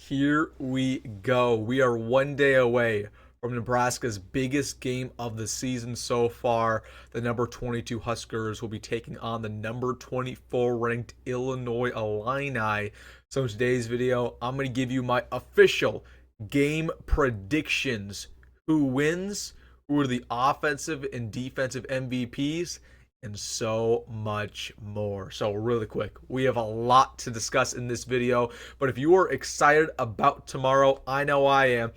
Here we go. We are one day away from Nebraska's biggest game of the season so far. The number 22 Huskers will be taking on the number 24 ranked Illinois Illini. So in today's video, I'm going to give you my official game predictions. Who wins? Who are the offensive and defensive MVPs? And so much more. So really quick, we have a lot to discuss in this video, but if you are excited about tomorrow, I know I am,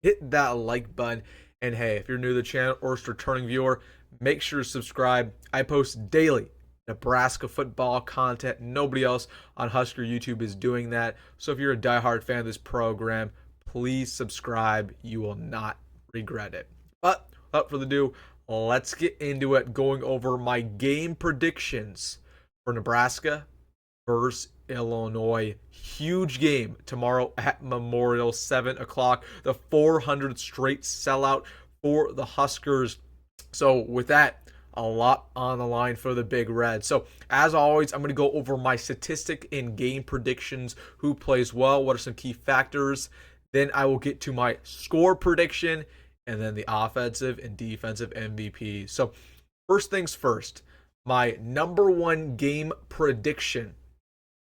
hit that like button. And hey, if you're new to the channel or just a returning viewer, make sure to subscribe. I post daily Nebraska football content. Nobody else on Husker YouTube is doing that. So if you're a diehard fan of this program, please subscribe. You will not regret it. But without further ado, let's get into it, going over my game predictions for Nebraska versus Illinois. Huge game tomorrow at Memorial, 7 o'clock. The 400 straight sellout for the Huskers. So with that, a lot on the line for the Big Red. So as always, I'm going to go over my statistic and game predictions. Who plays well? What are some key factors? Then I will get to my score prediction, and then the offensive and defensive MVP. So first things first, my number one game prediction.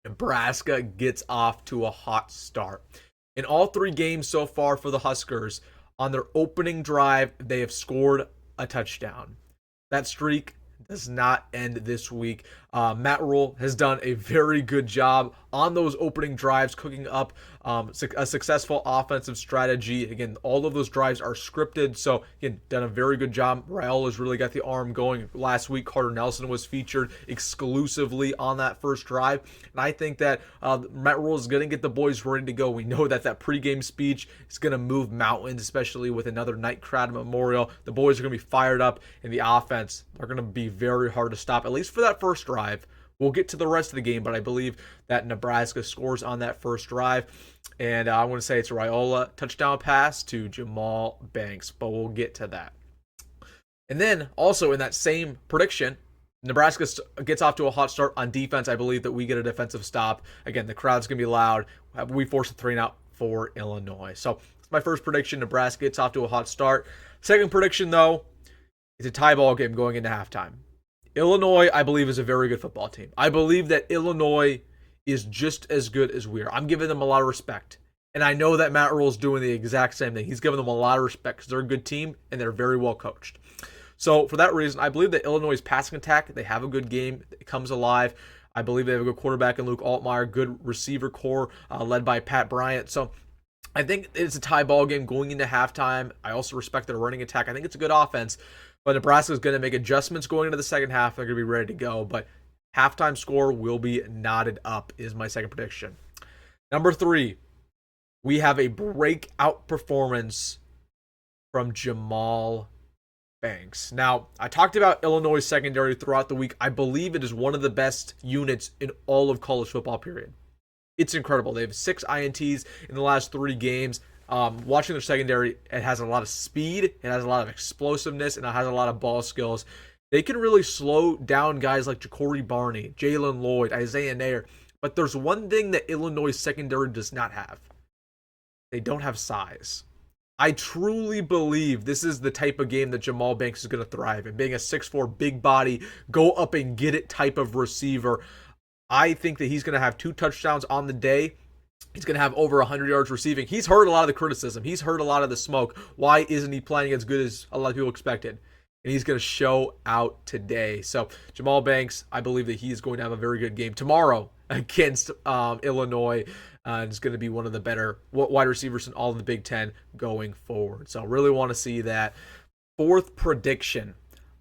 Nebraska gets off to a hot start. In all three games so far for the Huskers, on their opening drive, they have scored a touchdown. That streak does not end this week. Matt Rhule has done a very good job on those opening drives, cooking up a successful offensive strategy. Again, all of those drives are scripted, so again, done a very good job. Raiola has really got the arm going. Last week, Carter Nelson was featured exclusively on that first drive, and I think that Matt Rhule is going to get the boys ready to go. We know that pregame speech is going to move mountains, especially with another night crowd at Memorial. The boys are going to be fired up, and the offense are going to be very hard to stop, at least for that first drive. We'll get to the rest of the game, but I believe that Nebraska scores on that first drive. And I want to say it's a Raiola touchdown pass to Jamal Banks, but we'll get to that. And then also in that same prediction, Nebraska gets off to a hot start on defense. I believe that we get a defensive stop. Again, the crowd's going to be loud. We force a 3-and-out for Illinois. So it's my first prediction. Nebraska gets off to a hot start. Second prediction, though, it's a tie ball game going into halftime. Illinois, I believe, is a very good football team. I believe that Illinois is just as good as we are. I'm giving them a lot of respect. And I know that Matt Rhule is doing the exact same thing. He's giving them a lot of respect because they're a good team and they're very well coached. So for that reason, I believe that Illinois' passing attack, they have a good game. It comes alive. I believe they have a good quarterback in Luke Altmaier, good receiver core led by Pat Bryant. So I think it's a tie ball game going into halftime. I also respect their running attack. I think it's a good offense. But Nebraska is going to make adjustments going into the second half. They're going to be ready to go. But halftime score will be knotted up is my second prediction. Number 3, we have a breakout performance from Jamal Banks. Now, I talked about Illinois secondary throughout the week. I believe it is one of the best units in all of college football, period. It's incredible. They have 6 INTs in the last 3 games. Watching their secondary, it has a lot of speed, it has a lot of explosiveness, and it has a lot of ball skills. They can really slow down guys like Ja'Cory Barney, Jalen Lloyd, Isaiah Nair. But there's one thing that Illinois secondary does not have. They don't have size. I truly believe this is the type of game that Jamal Banks is going to thrive in, being a 6'4", big body, go up and get it type of receiver. I think that he's going to have 2 touchdowns on the day. He's going to have over 100 yards receiving. He's heard a lot of the criticism. He's heard a lot of the smoke. Why isn't he playing as good as a lot of people expected? And he's going to show out today. So Jamal Banks, I believe that he is going to have a very good game tomorrow against Illinois. And it's going to be one of the better wide receivers in all of the Big Ten going forward. So I really want to see that. Fourth prediction,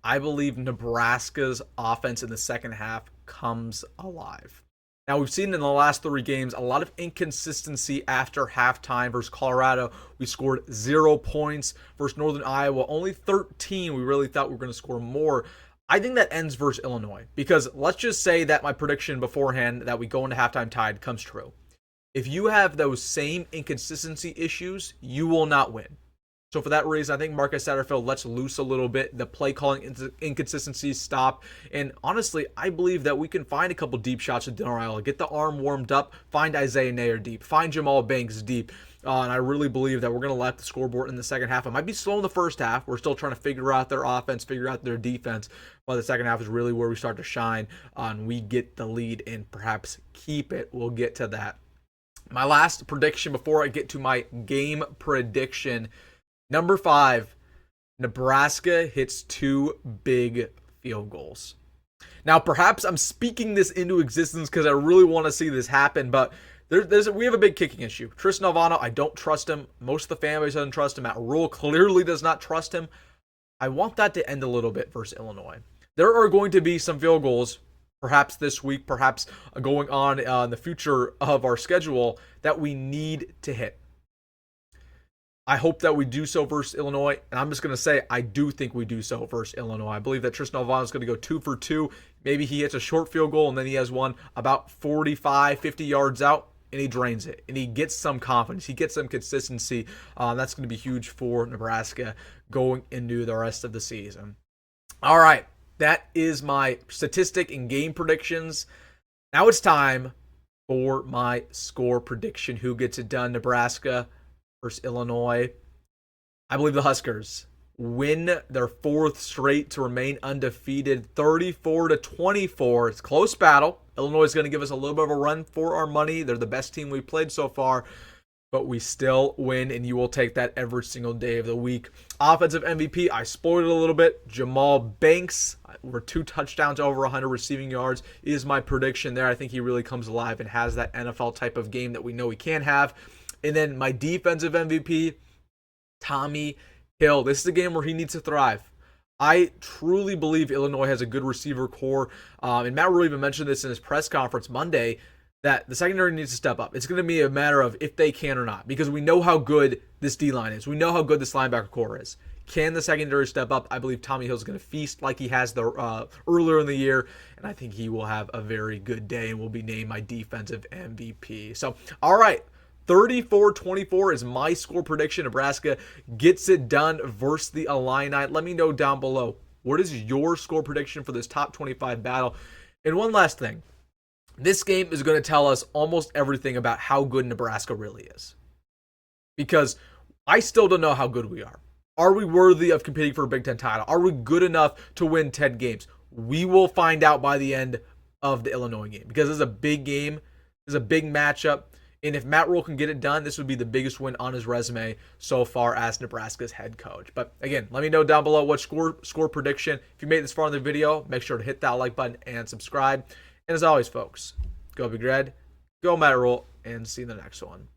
I believe Nebraska's offense in the second half comes alive. Now, we've seen in the last 3 games a lot of inconsistency after halftime. Versus Colorado, we scored 0 points. Versus Northern Iowa, only 13. We really thought we were going to score more. I think that ends versus Illinois. Because let's just say that my prediction beforehand that we go into halftime tied comes true. If you have those same inconsistency issues, you will not win. So for that reason, I think Marcus Satterfield lets loose a little bit. The play calling inconsistencies stop. And honestly, I believe that we can find a couple deep shots with Raiola. Get the arm warmed up. Find Isaiah Nair deep. Find Jamal Banks deep. And I really believe that we're going to let the scoreboard in the second half. It might be slow in the first half. We're still trying to figure out their offense, figure out their defense. But the second half is really where we start to shine. And we get the lead and perhaps keep it. We'll get to that. My last prediction before I get to my game prediction. Number 5, Nebraska hits 2 big field goals. Now, perhaps I'm speaking this into existence because I really want to see this happen, but we have a big kicking issue. Tristan Alvano, I don't trust him. Most of the fan base doesn't trust him. Matt Rhule clearly does not trust him. I want that to end a little bit versus Illinois. There are going to be some field goals, perhaps this week, perhaps going on in the future of our schedule, that we need to hit. I hope that we do so versus Illinois, and I'm just going to say I do think we do so versus Illinois. I believe that Tristan Alvano is going to go 2 for 2. Maybe he hits a short field goal, and then he has one about 45, 50 yards out, and he drains it. And he gets some confidence. He gets some consistency. That's going to be huge for Nebraska going into the rest of the season. All right, that is my statistic and game predictions. Now it's time for my score prediction. Who gets it done? Nebraska versus Illinois. I believe the Huskers win their 4th straight to remain undefeated, 34-24. It's a close battle. Illinois is going to give us a little bit of a run for our money. They're the best team we've played so far, but we still win, and you will take that every single day of the week. Offensive MVP, I spoiled it a little bit. Jamal Banks, over 2 touchdowns, over 100 receiving yards, is my prediction there. I think he really comes alive and has that NFL type of game that we know he can have. And then my defensive MVP, Tommy Hill. This is a game where he needs to thrive. I truly believe Illinois has a good receiver core. And Matt Rhule even mentioned this in his press conference Monday, that the secondary needs to step up. It's going to be a matter of if they can or not, because we know how good this D-line is. We know how good this linebacker core is. Can the secondary step up? I believe Tommy Hill is going to feast like he has earlier in the year, and I think he will have a very good day and will be named my defensive MVP. So, all right. 34-24 is my score prediction. Nebraska gets it done versus the Illini. Let me know down below, what is your score prediction for this top 25 battle? And one last thing. This game is going to tell us almost everything about how good Nebraska really is. Because I still don't know how good we are. Are we worthy of competing for a Big Ten title? Are we good enough to win 10 games? We will find out by the end of the Illinois game. Because this is a big game. This is a big matchup. And if Matt Rhule can get it done, this would be the biggest win on his resume so far as Nebraska's head coach. But again, let me know down below what score prediction. If you made it this far in the video, make sure to hit that like button and subscribe. And as always, folks, go Big Red, go Matt Rhule, and see you in the next one.